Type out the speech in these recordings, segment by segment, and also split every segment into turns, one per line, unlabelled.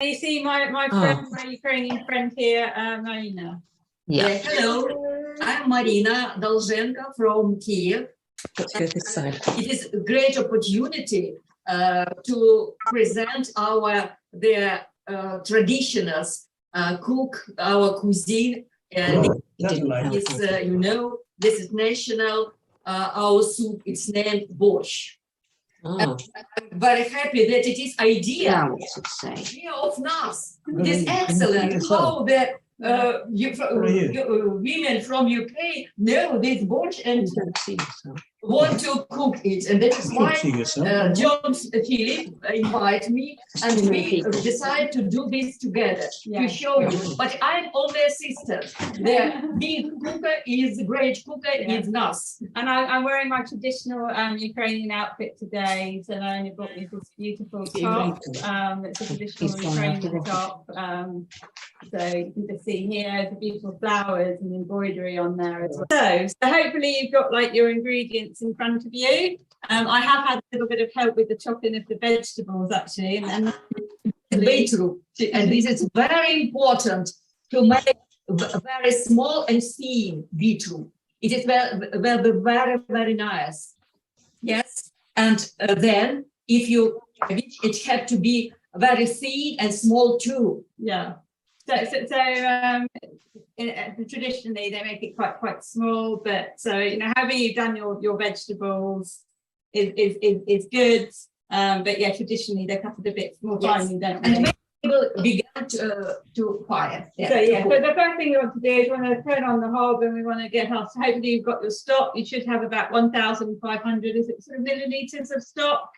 You see my friend, my Ukrainian friend here, Maryna.
Yeah.
Hello, I'm Maryna from Kiev.
Let's go this side.
It is a great opportunity to present the traditionals, cook our cuisine. This is national. Our soup. It's named Borscht. I'm very happy that it is idea of NAS. It is excellent how the women from UK know this Borscht and want to cook it, and that is why John Philip invited me, and we decided to do this together to show you. But I'm only assistant. The big cooker is the great cooker is NAS,
and I'm wearing my traditional Ukrainian outfit today. So I only bought me this beautiful top. It's a traditional Ukrainian top. So you can just see here the beautiful flowers and embroidery on there as well. So hopefully you've got like your ingredients in front of you. I have had a little bit of help with the chopping of the vegetables actually, and
beetroot. And this is very important to make very small and thin beetroot. It is very, very nice. Yes, and then if you, it has to be very thin and small too.
Yeah. So traditionally they make it quite small, but so however you've done your vegetables is good. But yeah, traditionally they're cut a bit more finely, don't they?
And people began to fire.
Yeah. So yeah, so the first thing you want to do is want to turn on the hob, and we want to get our. So hopefully you've got your stock. You should have about 1,500 milliliters of stock.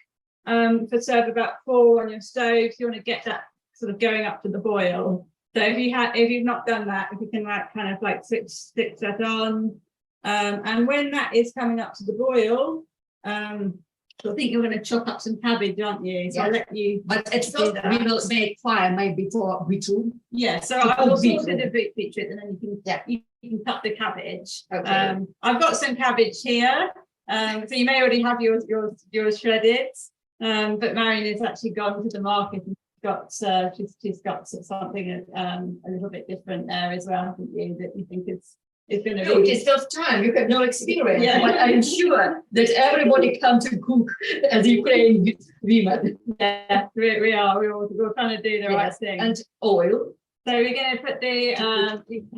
For serve about 4 on your stove. So you want to get that sort of going up to the boil. So if you've not done that, if you can switch that on, and when that is coming up to the boil, so I think you're going to chop up some cabbage, aren't you? So I'll let you.
But at first we will make fire maybe for beetroot.
Yeah. So I will sauce the beetroot, and then you can cut the cabbage. Okay. I've got some cabbage here. So you may already have yours shredded. But Maryna's actually gone to the market and she's got something a little bit different there as well, haven't you, that you think is going to be.
It's just time. You have no experience, but I'm sure that everybody comes to cook as Ukrainian women.
Yeah, we're trying to do the right thing.
And oil.
So we're going to put you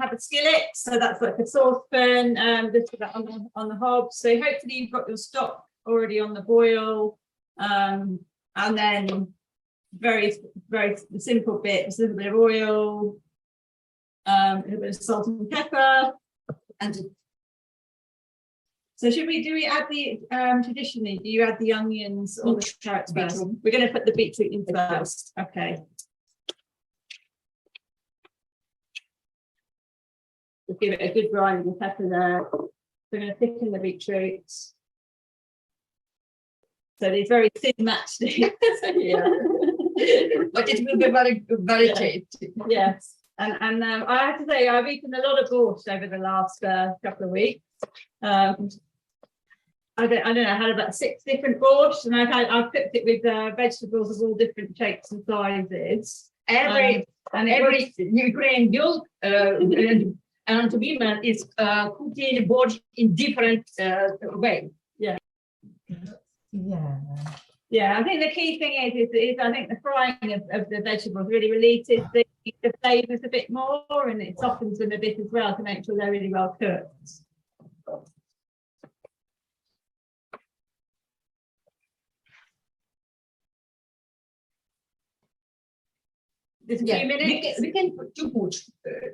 have a skillet, so that's like a saucepan, just put that on the hob. So hopefully you've got your stock already on the boil, and then very simple bits, a little bit of oil, a little bit of salt and pepper, and so do we add the traditionally do you add the onions or the carrots first? We're going to put the beetroot in first. Okay. Just give it a good brine with the pepper there. We're going to thicken the beetroot. So these very thin matchsticks. Yeah.
But it will be very tasty.
Yes, and I have to say I've eaten a lot of borscht over the last couple of weeks. I don't know. I had about 6 different borscht, and I've cooked it with vegetables of all different shapes and sizes.
Every Ukrainian girl and women is cooking borscht in different way.
Yeah. Yeah, I think the key thing is I think the frying of the vegetables really releases the flavours a bit more, and it softens them a bit as well to make sure they're really well cooked. Just a few minutes.
We can put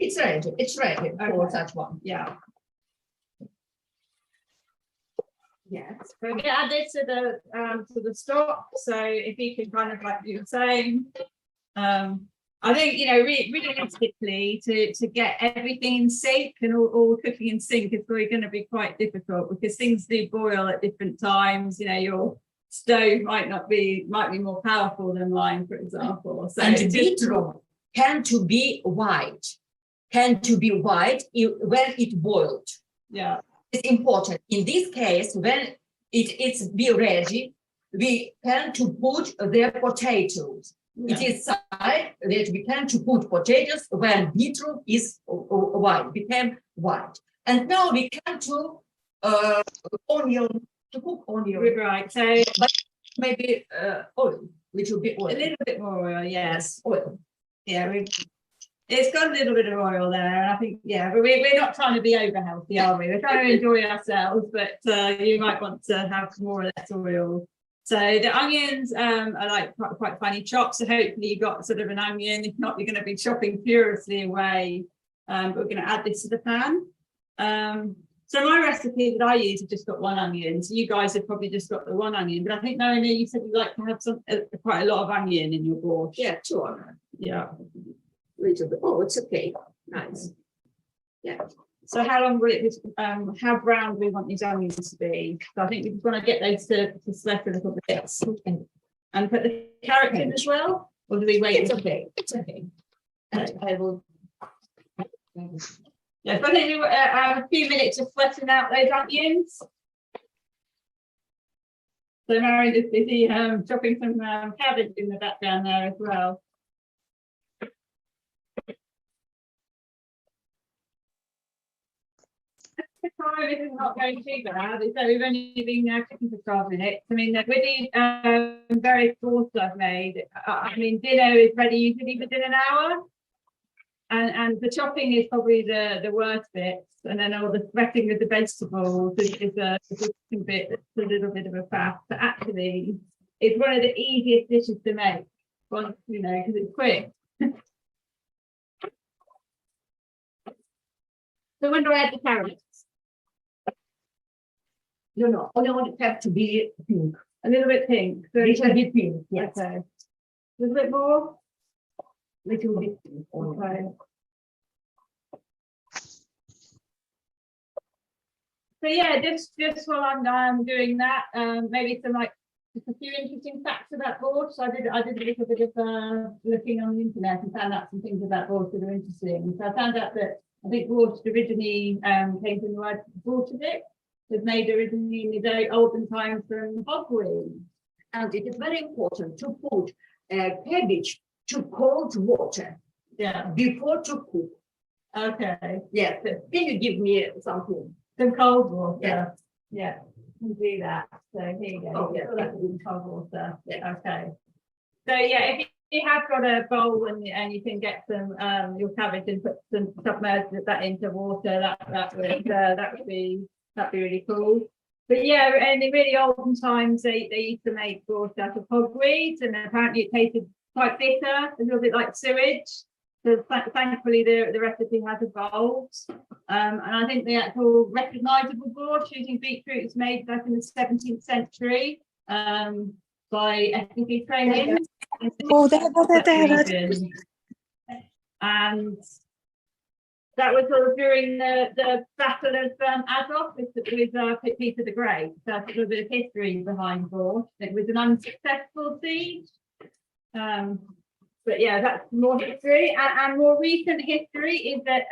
it's ready. It's ready for such one.
Yeah. Yes, we're going to add it to the stock. So if you can kind of do the same, I think realistically to get everything in sync and all cooking in sync is probably going to be quite difficult because things do boil at different times. Your stove might be more powerful than mine, for example. So
and beetroot can to be white when it boiled.
Yeah.
It's important. In this case, when it's be ready, we can to put the potatoes. It is side that we can to put potatoes when beetroot is white, became white. And now we can to onion, to cook onion.
Right, so
But maybe oil, little bit oil.
a little bit more oil, yes.
Oil.
Yeah, it's got a little bit of oil there, and I think, yeah, but we're not trying to be over healthy, are we? We're trying to enjoy ourselves, but you might want to have more or less oil. So the onions are like quite finely chopped, so hopefully you got sort of an onion. If not, you're going to be chopping furiously away. But we're going to add this to the pan. So my recipe that I use has just got one onion. So you guys have probably just got the one onion, but I think Maryna, you said you like to have quite a lot of onion in your borscht.
Yeah, 2 onion.
Yeah.
Little bit. Oh, it's okay. Nice. Yeah.
So how long will it, how brown do we want these onions to be? So I think we just want to get those to sweat a little bit. And put the carrots in as well? Or do we wait?
It's okay. It's okay. And I will.
Yes, I think we have a few minutes of sweating out those onions. So Maryna is busy chopping some cabbage in the background there as well. The time is not going too bad. So we've only been cooking for 12 minutes. I mean, with these various sauces I've made, I mean, dinner is ready usually within an hour. And the chopping is probably the worst bit. And then all the sweating with the vegetables is a bit, it's a little bit of a faff. But actually, it's one of the easiest dishes to make. Well, you know, because it's quick. So when do I add the carrots?
No, only want it have to be pink.
A little bit pink. So
A little bit pink, yes.
Okay. A little bit more.
Little bit pink.
Okay. So yeah, just while I'm doing that, maybe some just a few interesting facts about borscht. So I did a little bit of looking on the internet and found out some things about borscht that are interesting. So I found out that I think borscht originally came from the word Bolshevik. It was made originally in the very olden times from hogweed.
And it is very important to put cabbage to cold water before to cook.
Okay.
Yes. Can you give me something?
Some cold water.
Yeah.
Yeah. We'll do that. So here you go.
Oh, yeah.
That's in cold water.
Yeah.
Okay. So yeah, if you have got a bowl and you can get some your cabbage and put some submerge that into water, that'd be really cool. But yeah, in the really olden times, they used to make borscht out of hogweed, and apparently it tasted quite bitter, a little bit like sewage. So thankfully, the recipe has evolved. And I think the actual recognisable borscht using beetroot was made back in the 17th century by ethnic Ukrainians. And that was sort of during the Battle of Azov with Peter the Great. So that's a little bit of history behind borscht. It was an unsuccessful siege. But yeah, that's more history. And more recent history is that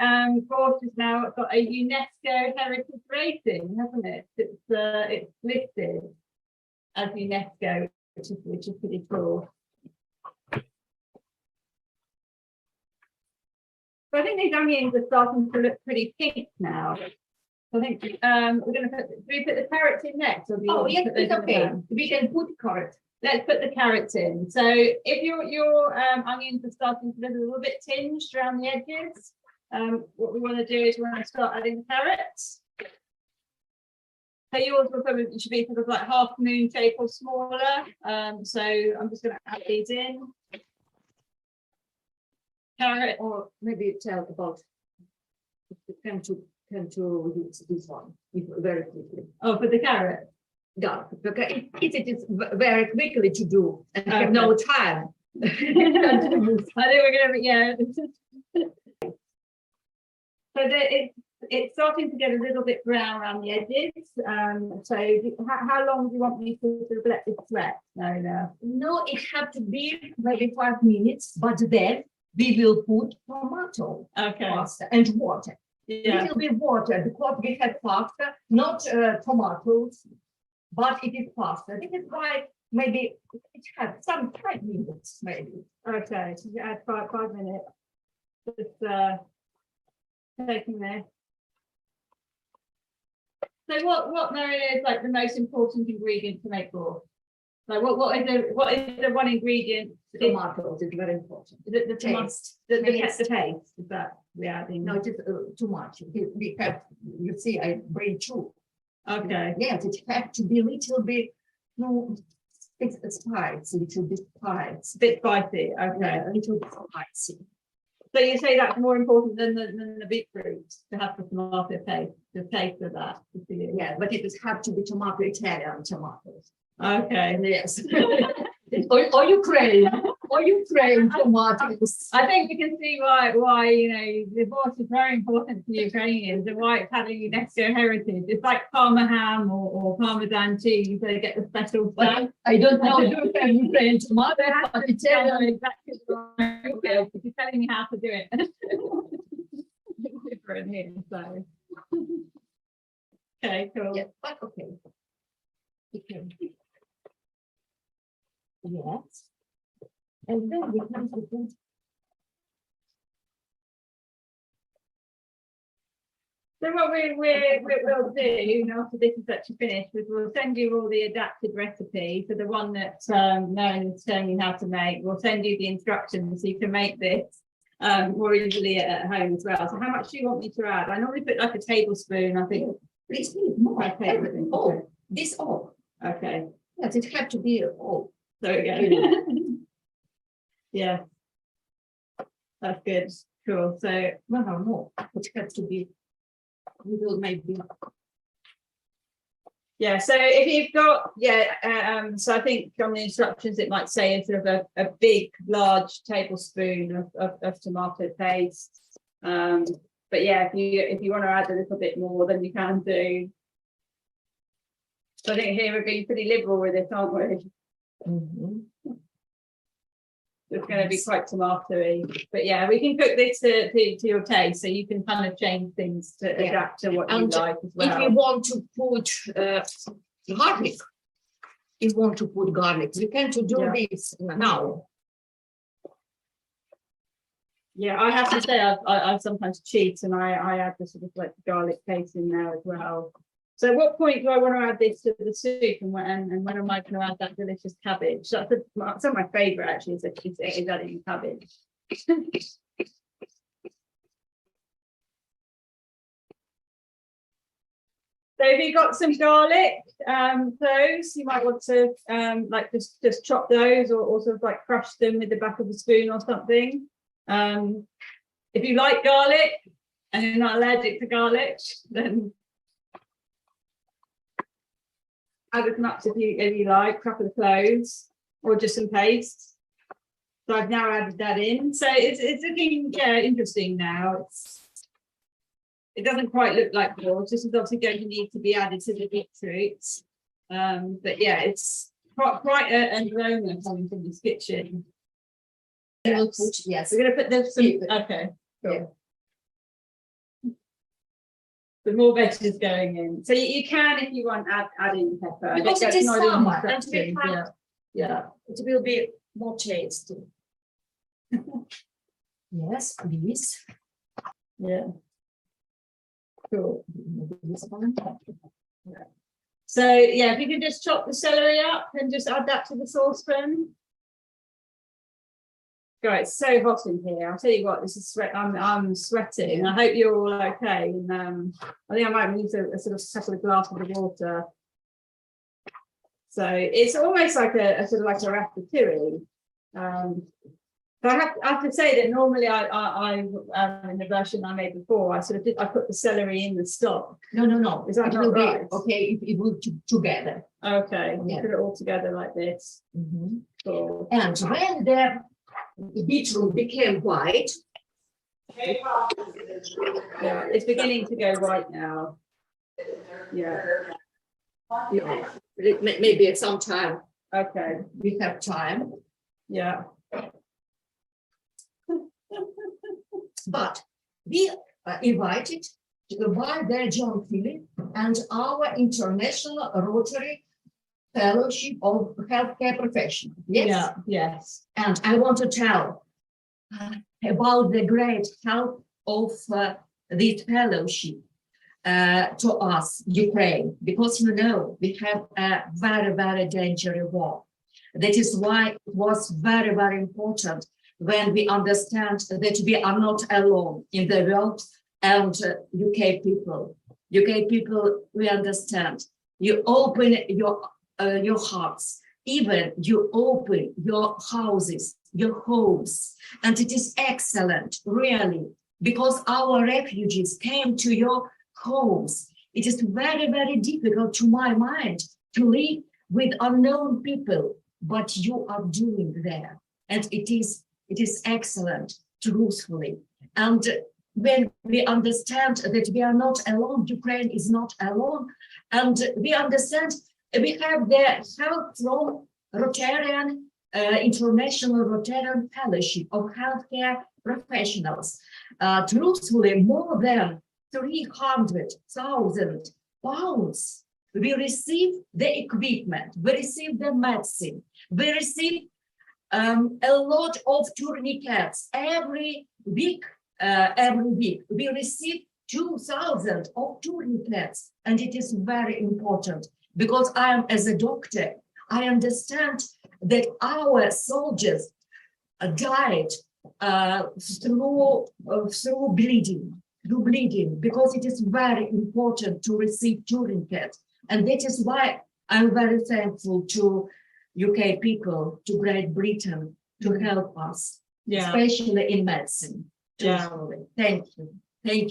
borscht has now got a UNESCO heritage rating, hasn't it? It's listed as UNESCO, which is pretty cool. So I think these onions are starting to look pretty pink now. So I think we're going to do we put the carrots in next? Or do you
Yes, it's okay. We can put carrots.
Let's put the carrots in. So if your onions are starting to look a little bit tinged around the edges, what we want to do is we want to start adding the carrots. So yours will probably should be sort of like half moon shape or smaller. So I'm just going to add these in. Carrot,
Or maybe tell about can to use this one very quickly.
oh, for the carrot.
Yeah, because it is very quickly to do and have no time.
I think we're going to yeah. So it's starting to get a little bit brown around the edges. So how long do you want me to sort of let this sweat?
No, it have to be maybe 5 minutes, but then we will put tomato pasta and water.
Yeah.
It will be water because we have pasta, not tomatoes, but it is pasta. This is why maybe it had some 5 minutes, maybe.
Okay, so you add 5 minutes. Just taking this. So what Maryna is like the most important ingredient to make borscht? Like what is the one ingredient?
Tomatoes is very important.
The
Taste.
the taste. Is that we adding?
No, it is too much. We have, you see, I bring two.
Okay.
Yes, it has to be a little bit, no, it's spicy, a little bit spicy.
Bit spicy. Okay.
Yeah, a little bit spicy.
So you say that's more important than the beetroot to have the tomato paste, the taste of that.
Yeah, but it does have to be tomato, Italian tomatoes.
Okay.
Yes. or Ukrainian tomatoes.
I think you can see why you know the borscht is very important to Ukrainians and why it's having UNESCO heritage. It's like Parma ham or Parmesan cheese. They get the special stuff.
I don't know if you have Ukrainian tomatoes, but Italian.
Exactly right. Okay, you're telling me how to do it. It's different here, so. Okay, cool.
Yeah, but okay. Yes. And then we come to the
So what we'll do after this is actually finished is we'll send you all the adapted recipe. So the one that Maryna is telling you how to make, we'll send you the instructions so you can make this more easily at home as well. So how much do you want me to add? I normally put like a tablespoon, I think.
please more.
Okay.
Oh, this all.
Okay.
Yes, it had to be all.
There we go. Yeah. That's good. Cool. So
No, more. It has to be. We will maybe.
yeah, so if you've got, so I think on the instructions it might say sort of a big, large tablespoon of tomato paste. But yeah, if you want to add a little bit more, then you can do. So I think here we're being pretty liberal with this, aren't we? It's going to be quite tomatoey, but yeah, we can cook this to your taste, so you can kind of change things to adapt to what you like as well.
If you want to put garlic, you want to put garlic, you can to do this now.
Yeah, I have to say I sometimes cheat and I add the sort of like garlic paste in there as well. So at what point do I want to add this to the soup and when am I going to add that delicious cabbage? That's some of my favourite actually is adding cabbage. So if you've got some garlic cloves, you might want to like just chop those or sort of like crush them with the back of a spoon or something. If you like garlic and you're not allergic to garlic, then add as much if you like, a couple of cloves or just some paste. So I've now added that in. So it's looking interesting now. It doesn't quite look like borscht. This is obviously going to need to be added to the beetroot. But yeah, it's quite an aroma coming from this kitchen.
Yes.
We're going to put this. Okay. Cool.
Yeah.
The more veggies going in. So you can, if you want, add in pepper.
Because it is summer, and
yeah,
it will be more tasty. Yes, please.
Yeah. Cool.
This one.
Yeah. So yeah, if you can just chop the celery up and just add that to the saucepan. God, it's so hot in here. I'll tell you what, this is sweat. I'm sweating. I hope you're all okay. And I think I might need a sort of couple of glasses of water. So it's almost like a sort of like a ratatouille. So I have to say that normally I in the version I made before, I put the celery in the stock.
No.
Is that not right?
Okay, it will together.
Okay,
Yeah.
Put it all together like this. Cool.
And when the beetroot became white,
Yeah, it's beginning to go white now. Yeah.
Maybe at some time
Okay.
we have time,
Yeah.
but we invited by the John Philip and our international Rotary fellowship of healthcare professionals. Yes.
Yeah, yes.
And I want to tell about the great help of this fellowship to us, Ukraine, because you know we have a very, very dangerous war. That is why it was very, very important when we understand that we are not alone in the world, and UK people, we understand. You open your hearts, even you open your houses, your homes, and it is excellent, really, because our refugees came to your homes. It is very, very difficult to my mind to live with unknown people, but you are doing there, and it is excellent, truthfully. And when we understand that we are not alone, Ukraine is not alone, and we understand we have the help from Rotarian, International Rotarian Fellowship of Healthcare Professionals. Truthfully, more than 300,000 pounds. We receive the equipment, we receive the medicine, we receive a lot of tourniquets every week. We receive 2,000 of tourniquets, and it is very important because I am, as a doctor, I understand that our soldiers died through bleeding, because it is very important to receive tourniquets. And that is why I'm very thankful to UK people, to Great Britain, to help us, especially in medicine. Thank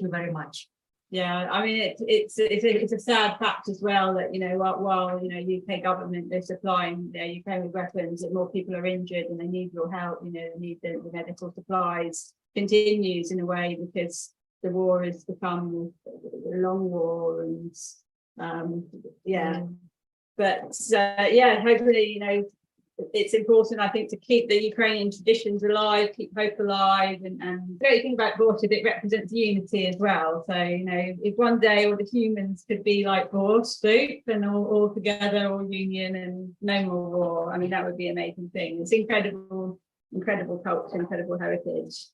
you very much.
Yeah, I mean it's a sad fact as well that while UK government they're supplying Ukraine with weapons, that more people are injured and they need your help. They need the medical supplies. Continues in a way because the war has become a long war, and hopefully it's important, I think, to keep the Ukrainian traditions alive, keep hope alive, and the great thing about Borscht is it represents unity as well. So if one day all the humans could be like Borscht and all together, all union, and no more war, I mean that would be an amazing thing. It's incredible culture, incredible heritage.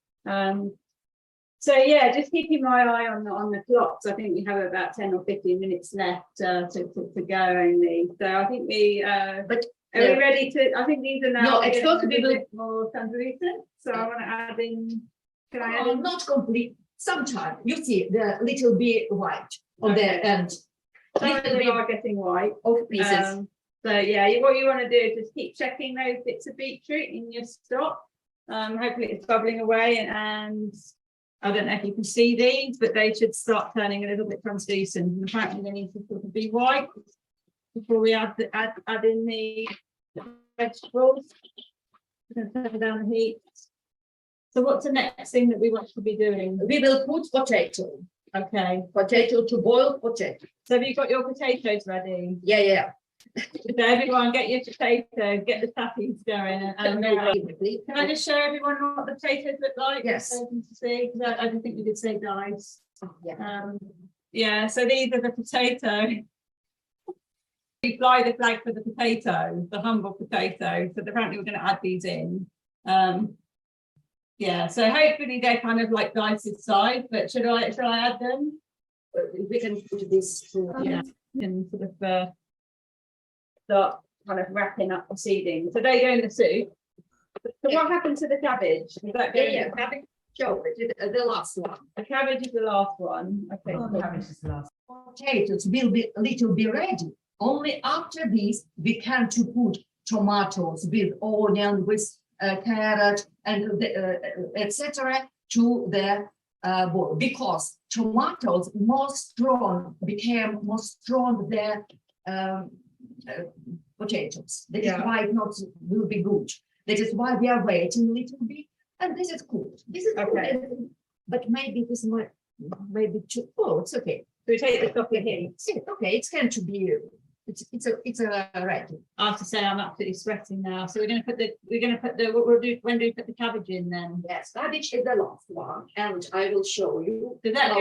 So yeah, just keeping my eye on the clocks. I think we have about 10 or 15 minutes left to go only. So I think are we ready to? I think these are now.
No, it's got to be a
bit more translucent. So I want to add in. Can I add in?
Not complete. Sometimes you see the little bit white on the end.
Some of them are getting white.
Of pieces.
So yeah, what you want to do is just keep checking those bits of beetroot in your stock. Hopefully it's bubbling away, and I don't know if you can see these, but they should start turning a little bit translucent. And apparently they need to sort of be white before we add in the vegetables. We're going to turn down the heat. So what's the next thing that we want to be doing?
We will put potato.
Okay.
Potato to boil potato.
So have you got your potatoes ready?
Yeah.
So everyone get your potato, get the tappies going. Can I just show everyone what the potatoes look like?
Yes.
So to see, because I don't think we did say guys.
Yeah.
So these are the potatoes. We fly the flag for the potato, the humble potato. So apparently we're going to add these in. So hopefully they're kind of like diced size, but shall I add them?
We can put this through.
And sort of start kind of wrapping up the seeding. So they go in the soup. So what happened to the cabbage? Is that going
Cabbage. Show it, the last one.
The cabbage is the last one. Okay.
Cabbage is the last. Potatoes will be a little bit ready. Only after this we can to put tomatoes with onion, with carrot, and etc. to the bowl, because tomatoes became more strong than potatoes. That is why it not will be good. That is why we are waiting a little bit, and this is good. This is okay, but maybe this might too. Oh, it's okay.
So we take the coffee here.
Okay, it's going to be. It's a ready.
I have to say I'm absolutely sweating now. So we're going to put the what we'll do. When do we put the cabbage in then?
Yes, cabbage is the last one, and I will show you.
Does that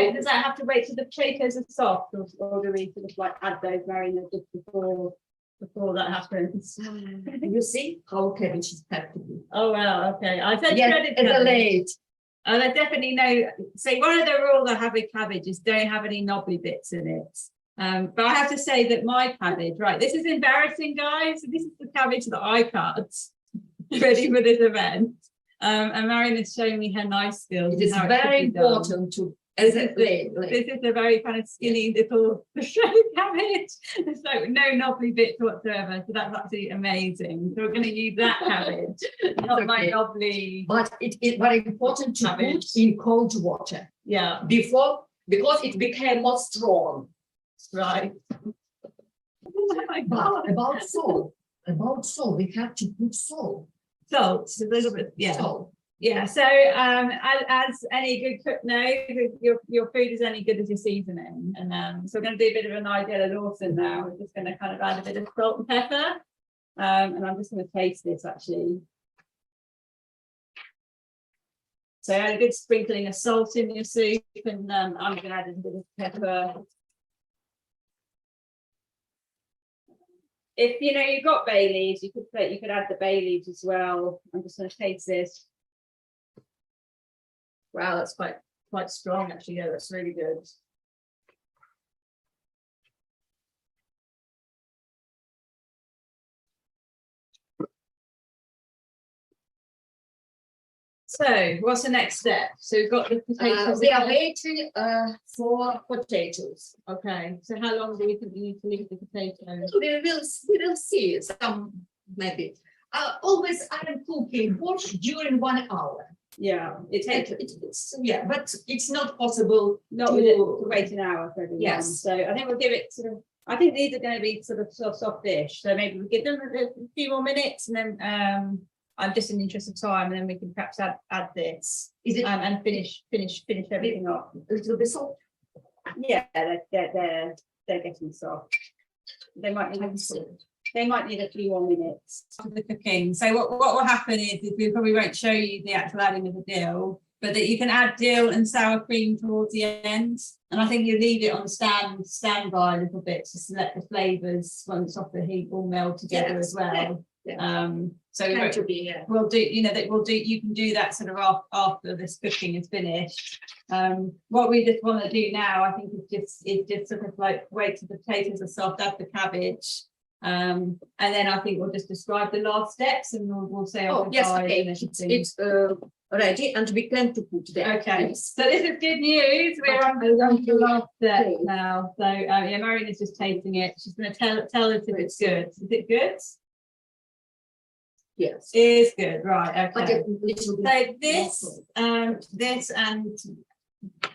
have to wait till the potatoes are soft, or do we sort of like add those Maryna just before before that happens.
You see how cabbages have to be.
Oh well, okay. I said
Yes,
shredded
it's
cabbage.
late.
And I definitely know. So one of the rules I have with cabbage is don't have any knobbly bits in it. But I have to say that my cabbage, right? This is embarrassing, guys. This is the cabbage that I cut, ready for this event. And Maryna's showing me her knife skills.
It is very important to.
This is a very kind of skinny little shredded cabbage. There's no knobbly bits whatsoever. So that's absolutely amazing. So we're going to use that cabbage, not my knobbly.
But it is very important to put in cold water.
Yeah.
Because it became more strong.
Right. Oh my God.
But about salt, we have to put salt.
Salt, a little bit, yeah.
Salt.
Yeah, so as any good cook knows, your food is only good as your seasoning. And so we're going to do a bit of an ideal Lawson now. We're just going to kind of add a bit of salt and pepper. And I'm just going to taste this actually. So add a good sprinkling of salt in your soup, and I'm going to add a bit of pepper. If you've got bay leaves, you could add the bay leaves as well. I'm just going to taste this. Wow, that's quite strong actually. Yeah, that's really good. So what's the next step? So we've got the potatoes.
We are waiting for potatoes.
Okay. So how long do you think you need to leave the potatoes?
We will see some maybe. Always I am cooking borscht during 1 hour.
Yeah, it takes.
Yeah, but it's not possible
to wait an hour for everyone.
Yes.
So I think we'll give it sort of. I think these are going to be sort of soft-ish. So maybe we'll give them a few more minutes, and then I'm just in the interest of time, and then we can perhaps add this. Is it and finish everything off.
A little bit soft.
Yeah, they're getting soft. They might need a few more minutes for the cooking. So what will happen is we probably won't show you the actual adding of the dill, but that you can add dill and sour cream towards the end. And I think you leave it on standby a little bit just to let the flavours, once off the heat, all meld together as well.
Yeah.
So we'll do, you can do that sort of after this cooking is finished. What we just want to do now, I think, is just sort of like wait till the potatoes are soft, add the cabbage. And then I think we'll just describe the last steps, and we'll say
yes, okay. It's ready, and we can to put there.
Okay,
yes.
So this is good news. We're on the last step now. So yeah, Maryna's just tasting it. She's going to tell us if it's good. Is it good?
Yes,
it is good. Right. Okay.
So
this and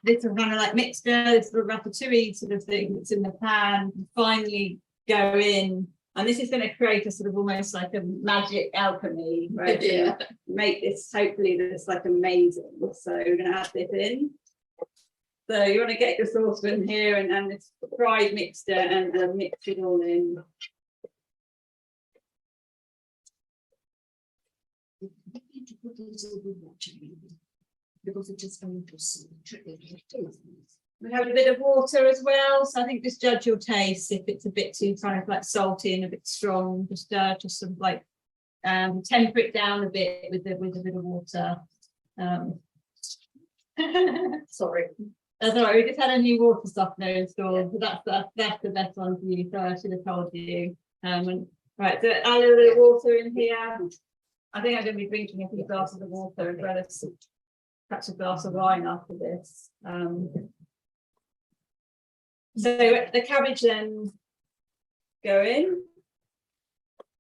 this kind of like mixture, this sort of ratatouille sort of thing that's in the pan, finally go in. And this is going to create a sort of almost like a magic alchemy, right?
Yeah.
Make this hopefully this like amazing. So we're going to add this in. So you want to get your saucepan here and this fried mixture and mix it all in.
To put a little bit water because it is going to see.
We have a bit of water as well, so I think just judge your taste. If it's a bit too kind of like salty and a bit strong, just sort of like temper it down a bit with a bit of water.
Sorry,
that's all right. We just had a new water softener installed, so that's the best one for you. So I should have told you. Right, so add a little bit of water in here. I think I'm going to be drinking a few glasses of water as well as perhaps a glass of wine after this. So the cabbage then go in.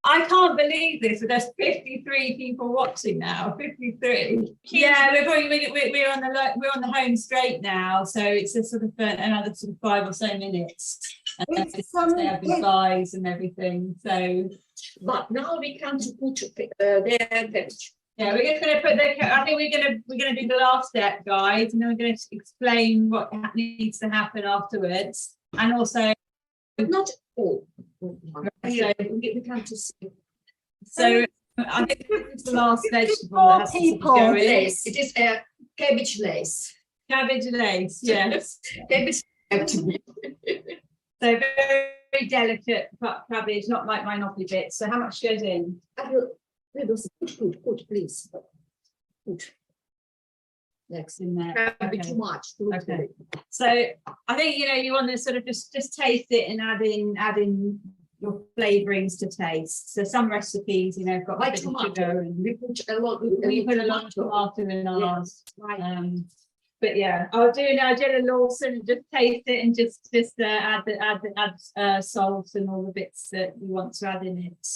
I can't believe this, but there's 53 people watching now. 53. Yeah, we're on the home straight now, so it's a sort of another sort of 5 or so minutes. And they have goodbyes and everything. So,
but now we come to put their cabbage.
Yeah, we're just going to put I think we're going to do the last step, guys, and then we're going to explain what needs to happen afterwards, and also
not all.
So we come to see. So I think it's the last vegetable that has to go in.
Lace. It is a cabbage lace.
Cabbage lace, yes.
Cabbage.
So very, very delicate cabbage, not like my knoppy bits. So how much goes in?
Put, please. Put.
Next in there.
Okay. Too much.
Okay. So I think you want to sort of just taste it and add in your flavorings to taste. So some recipes, have got a bit of sugar, and
we put a lot.
We put a lot of tomato in ours. Right. But yeah, I'll do Nigella Lawson. Just taste it and just add salt and all the bits that you want to add in it.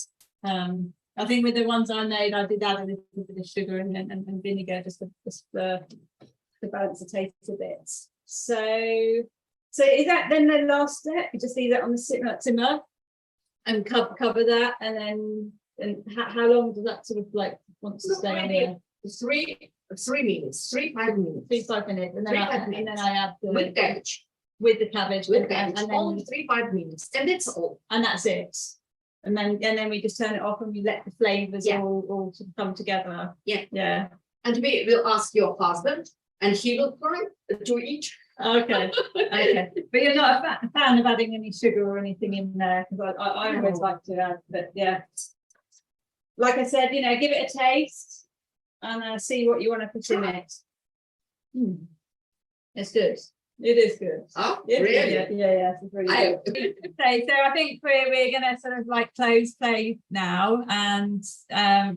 I think with the ones I made, I did add a little bit of sugar and vinegar just to balance the taste a bit. So is that then the last step? You just leave that on the simmer and cover that, and how long does that sort of want to stay on there?
3 minutes, 5 minutes.
3-5 minutes, and then I add the
with cabbage.
With the cabbage,
and then only 3-5 minutes, and that's all.
And that's it. And then we just turn it off and we let the flavors all sort of come together. Yeah. And
we will ask your husband, and he will try to eat.
Okay. But you're not a fan of adding any sugar or anything in there, because I always like to add. But yeah, like I said, give it a taste and see what you want to put in it. It's good. It is good.
Oh, really?
Yeah. It's really good. Okay, so I think we're going to sort of close play now, and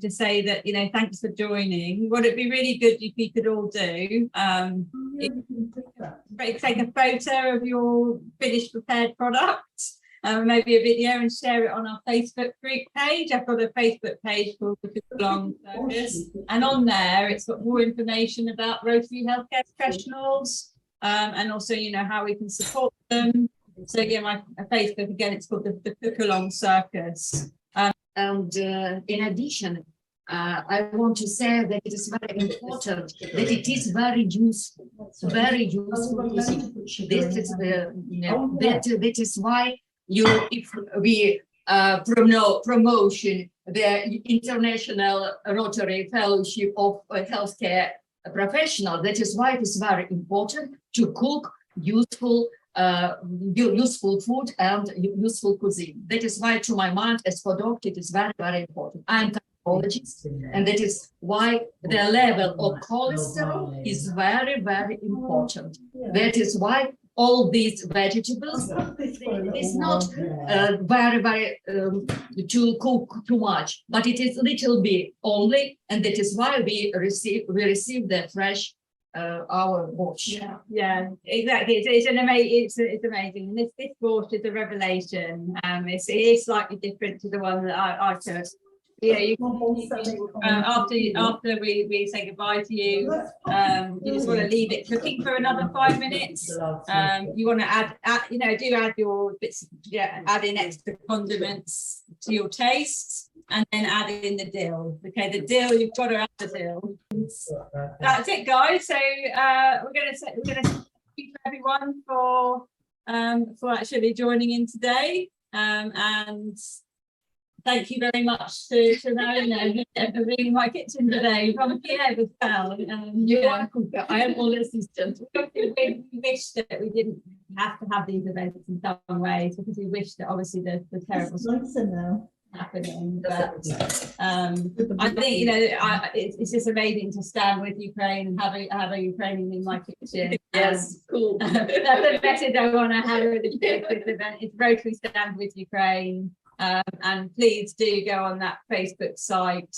to say that thanks for joining. Would it be really good if you could all do take a photo of your finished prepared product, maybe a video, and share it on our Facebook group page. I've got a Facebook page called The Cook Along Service, and on there it's got more information about Rotary healthcare professionals. And also, how we can support them. So again, my Facebook, again, it's called the Cook Along Circus.
And in addition, I want to say that it is very important that it is very useful. This is that is why if we promotion the International Rotary Fellowship of Healthcare Professional. That is why it is very important to cook useful food and useful cuisine. That is why, to my mind, as for doctor, it is very, very important. I'm psychologist, and that is why the level of cholesterol is very, very important. That is why all these vegetables, it's not very to cook too much, but it is little bit only, and that is why we receive the fresh our borscht.
Yeah, exactly. It's amazing, and this borscht is a revelation. It is slightly different to the one that I took. Yeah, after we say goodbye to you, you just want to leave it cooking for another 5 minutes. You want to add your bits, add in extra condiments to your taste, and then add in the dill. Okay, the dill, you've got to add the dill. That's it, guys. So we're gonna thank you everyone for actually joining in today, and thank you very much to Maryna for being in my kitchen today from Kiev as well. I am all assistant. We wish that we didn't have to have these events in some ways, because we wish that obviously the terrible stuff happening. But I think it's just amazing to stand with Ukraine and have a Ukrainian in my kitchen.
Yes, cool.
That's the message I want to have at this event. It's Rotary Stand with Ukraine. And please do go on that Facebook site.